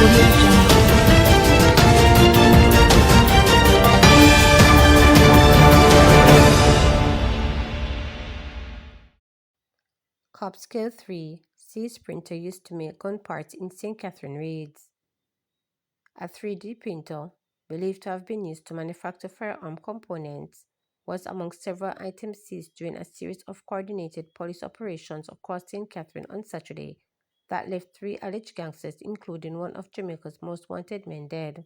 Audio Jungle. Cops kill 3. Seized printer used to make gun parts in St. Catherine raids. A 3D printer, believed to have been used to manufacture firearm components, was among several items seized during a series of coordinated police operations across St. Catherine on Saturday that left 3 alleged gangsters, including one of Jamaica's most wanted men, dead.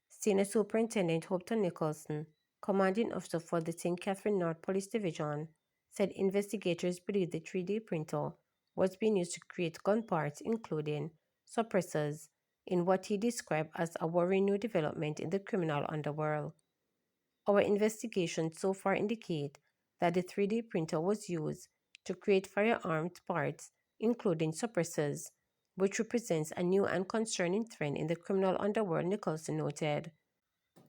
Senior Superintendent Hopton Nicholson, commanding officer for the St. Catherine North Police Division, said investigators believe the 3D printer was being used to create gun parts, including suppressors, in what he described as a worrying new development in the criminal underworld. Our investigations so far indicate that the 3D printer was used to create firearms parts, including suppressors, which represents a new and concerning trend in the criminal underworld, Nicholson noted.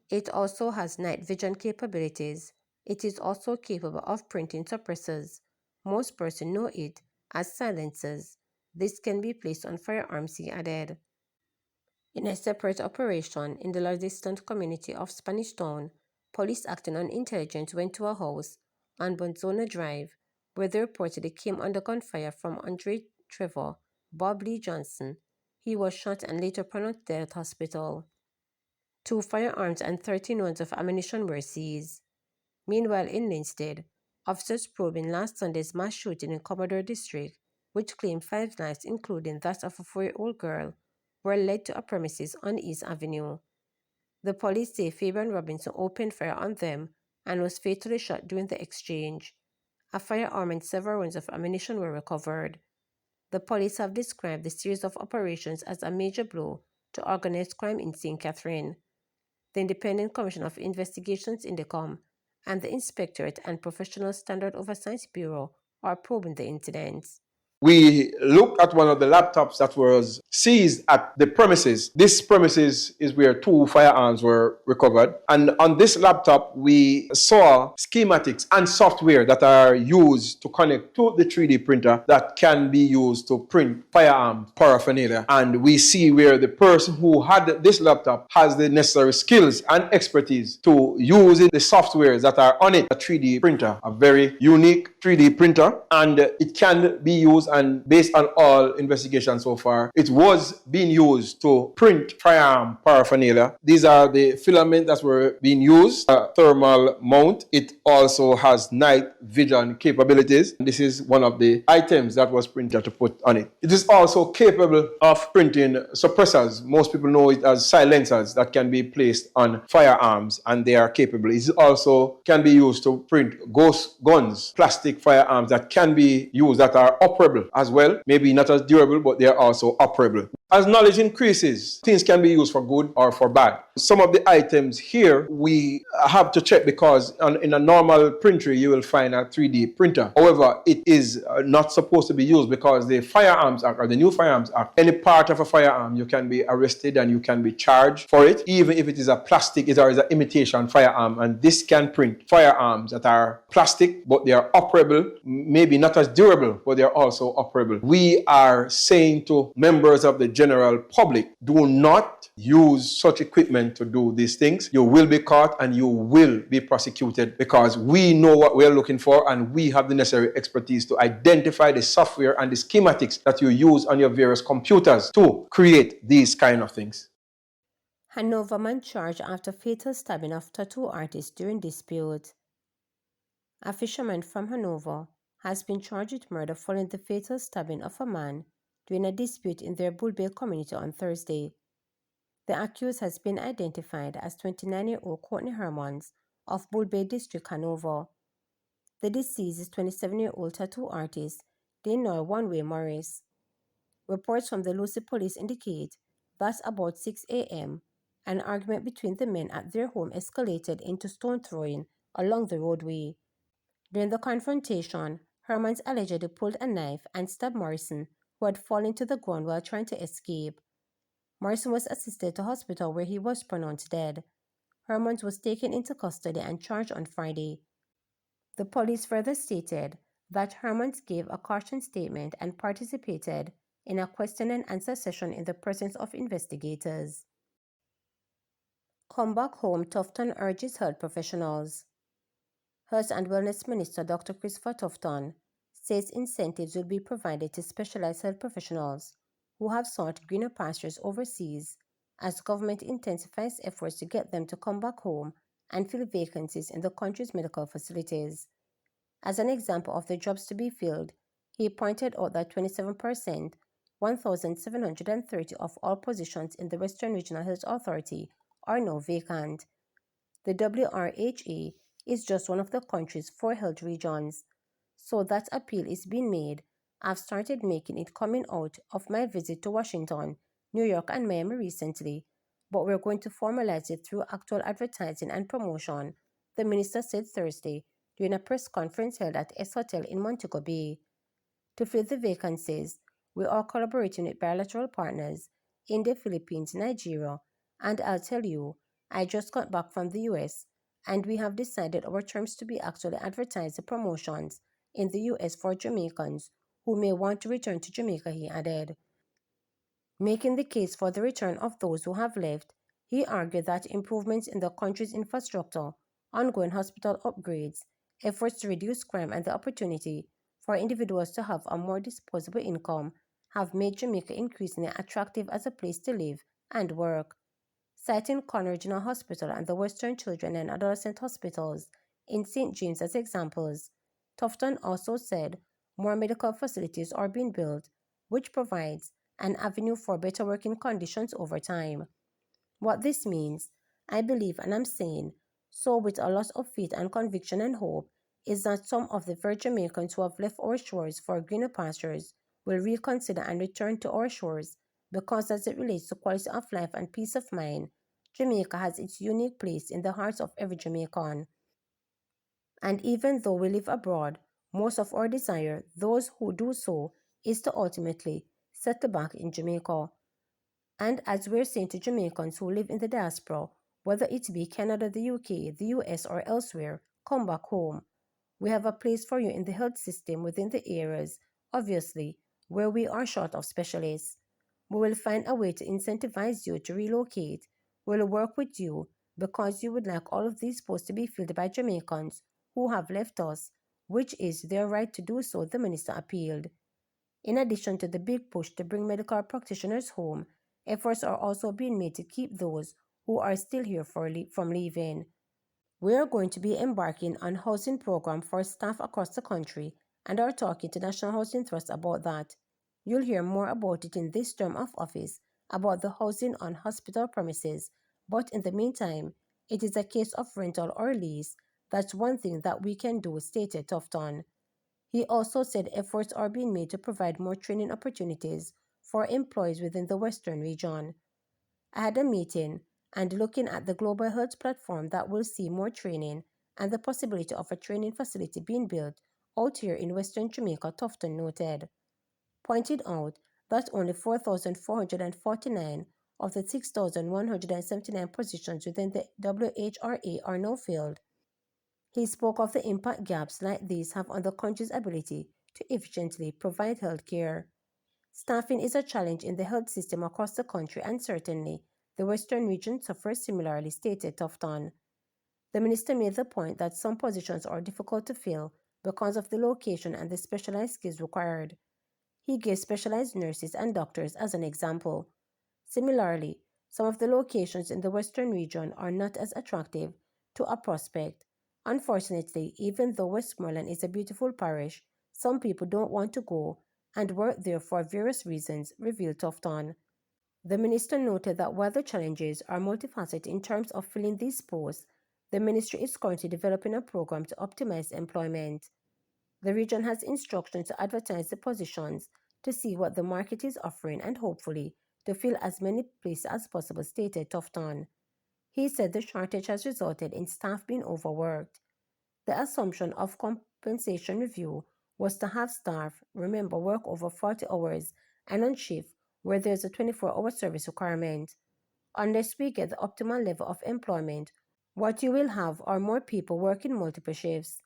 It also has night vision capabilities. It is also capable of printing suppressors. Most persons know it as silencers. This can be placed on firearms, he added. In a separate operation in the Ladyston community of Spanish Town, police acting on intelligence went to a house on Bonzona Drive where they reportedly came under gunfire from Andre Trevor Bob Lee Johnson. He was shot and later pronounced dead at hospital. 2 firearms and 13 rounds of ammunition were seized. Meanwhile, in Linstead, officers probing last Sunday's mass shooting in Commodore District, which claimed 5 lives, including that of a 4-year-old girl, were led to a premises on East Avenue. The police say Fabian Robinson opened fire on them and was fatally shot during the exchange. A firearm and several rounds of ammunition were recovered. The police have described the series of operations as a major blow to organized crime in St. Catherine. The Independent Commission of Investigations (INDECOM) and the Inspectorate and Professional Standard Oversight Bureau are probing the incidents. We looked at one of the laptops that was seized at the premises. This premises is where 2 firearms were recovered. And on this laptop, we saw schematics and software that are used to connect to the 3D printer that can be used to print firearm paraphernalia. And we see where the person who had this laptop has the necessary skills and expertise to use the softwares that are on it. A 3D printer, a very unique 3D printer, and it can be used, and based on all investigations so far, it was being used to print firearm paraphernalia. These are the filaments that were being used, a thermal mount. It also has night vision capabilities. This is one of the items that was printed to put on it. It is also capable of printing suppressors. Most people know it as silencers that can be placed on firearms, and they are capable. It also can be used to print ghost guns, plastic firearms that can be used, that are operable as well. Maybe not as durable, but they are also operable. As knowledge increases, things can be used for good or for bad. Some of the items here we have to check because in a normal printer you will find a 3D printer. However, it is not supposed to be used because the Firearms Act, or the new Firearms Act, any part of a firearm you can be arrested and you can be charged for it, even if it is a plastic, it is an imitation firearm. And this can print firearms that are plastic, but they are operable, maybe not as durable, but they are also operable. We are saying to members of the general public, do not use such equipment to do these things. You will be caught and you will be prosecuted, because we know what we're looking for and we have the necessary expertise to identify the software and the schematics that you use on your various computers to create these kind of things. Hanover man charged after fatal stabbing of tattoo artist during dispute. A fisherman from Hanover has been charged with murder following the fatal stabbing of a man during a dispute in their Bull Bay community on Thursday. The accused has been identified as 29-year-old Courtney Hermans of Bull Bay District, Hanover. The deceased is 27-year-old tattoo artist Danoy One-Way Morris. Reports from the Lucy police indicate that about 6 a.m., an argument between the men at their home escalated into stone throwing along the roadway. During the confrontation, Hermans allegedly pulled a knife and stabbed Morrison, who had fallen to the ground while trying to escape. Morrison was assisted to hospital where he was pronounced dead. Hermans was taken into custody and charged on Friday. The police further stated that Hermans gave a caution statement and participated in a question and answer session in the presence of investigators. Come back home, Tufton urges health professionals. Health and Wellness Minister Dr. Christopher Tufton says incentives will be provided to specialized health professionals who have sought greener pastures overseas as government intensifies efforts to get them to come back home and fill vacancies in the country's medical facilities. As an example of the jobs to be filled, he pointed out that 27%, 1,730 of all positions in the Western Regional Health Authority are now vacant. The WRHA is just one of the country's 4 health regions, so that appeal is being made. I've started making it coming out of my visit to Washington, New York, and Miami recently, but we're going to formalize it through actual advertising and promotion, the minister said Thursday during a press conference held at S Hotel in Montego Bay. To fill the vacancies, we are collaborating with bilateral partners in the Philippines, Nigeria, and I'll tell you, I just got back from the US, and we have decided our terms to be actually advertise the promotions in the US for Jamaicans who may want to return to Jamaica, he added. Making the case for the return of those who have left, he argued that improvements in the country's infrastructure, ongoing hospital upgrades, efforts to reduce crime, and the opportunity for individuals to have a more disposable income have made Jamaica increasingly attractive as a place to live and work. Citing Conner Regional Hospital and the Western Children and Adolescent Hospitals in St. James as examples, Tufton also said more medical facilities are being built, which provides an avenue for better working conditions over time. What this means, I believe, and I'm saying so with a lot of faith and conviction and hope, is that some of the very Jamaicans who have left our shores for greener pastures will reconsider and return to our shores because, as it relates to quality of life and peace of mind, Jamaica has its unique place in the hearts of every Jamaican. And even though we live abroad, most of our desire, those who do so, is to ultimately settle back in Jamaica. And as we're saying to Jamaicans who live in the diaspora, whether it be Canada, the UK, the US, or elsewhere, come back home. We have a place for you in the health system within the areas, obviously, where we are short of specialists. We will find a way to incentivize you to relocate. We'll work with you because you would like all of these posts to be filled by Jamaicans who have left us, which is their right to do so, the minister appealed. In addition to the big push to bring medical practitioners home, efforts are also being made to keep those who are still here from leaving. We are going to be embarking on a housing program for staff across the country and are talking to National Housing Trust about that. You'll hear more about it in this term of office about the housing on hospital premises, but in the meantime, it is a case of rental or lease. That's one thing that we can do, stated Tufton. He also said efforts are being made to provide more training opportunities for employees within the Western region. I had a meeting and looking at the global health platform that will see more training and the possibility of a training facility being built out here in Western Jamaica, Tufton noted, pointed out that only 4,449 of the 6,179 positions within the WHRA are now filled. He spoke of the impact gaps like these have on the country's ability to efficiently provide health care. Staffing is a challenge in the health system across the country, and certainly the Western region suffers similarly, stated Tufton. The minister made the point that some positions are difficult to fill because of the location and the specialized skills required. He gave specialized nurses and doctors as an example. Similarly, some of the locations in the Western region are not as attractive to a prospect. Unfortunately, even though Westmoreland is a beautiful parish, some people don't want to go and work there for various reasons, revealed Tufton. The minister noted that while the challenges are multifaceted in terms of filling these posts, the ministry is currently developing a program to optimize employment. The region has instructions to advertise the positions to see what the market is offering and hopefully to fill as many places as possible, stated Tufton. He said the shortage has resulted in staff being overworked. The assumption of compensation review was to have staff, remember, work over 40 hours and on shift where there's a 24-hour service requirement. Unless we get the optimal level of employment, what you will have are more people working multiple shifts,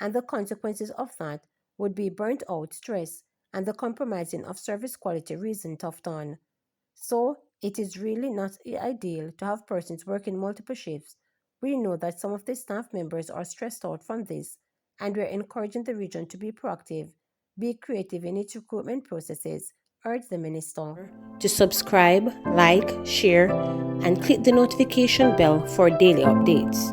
and the consequences of that would be burnt out, stress, and the compromising of service quality reason toughed on. So, it is really not ideal to have persons working multiple shifts. We know that some of the staff members are stressed out from this, and we're encouraging the region to be proactive, be creative in its recruitment processes, urged the minister. To subscribe, like, share, and click the notification bell for daily updates.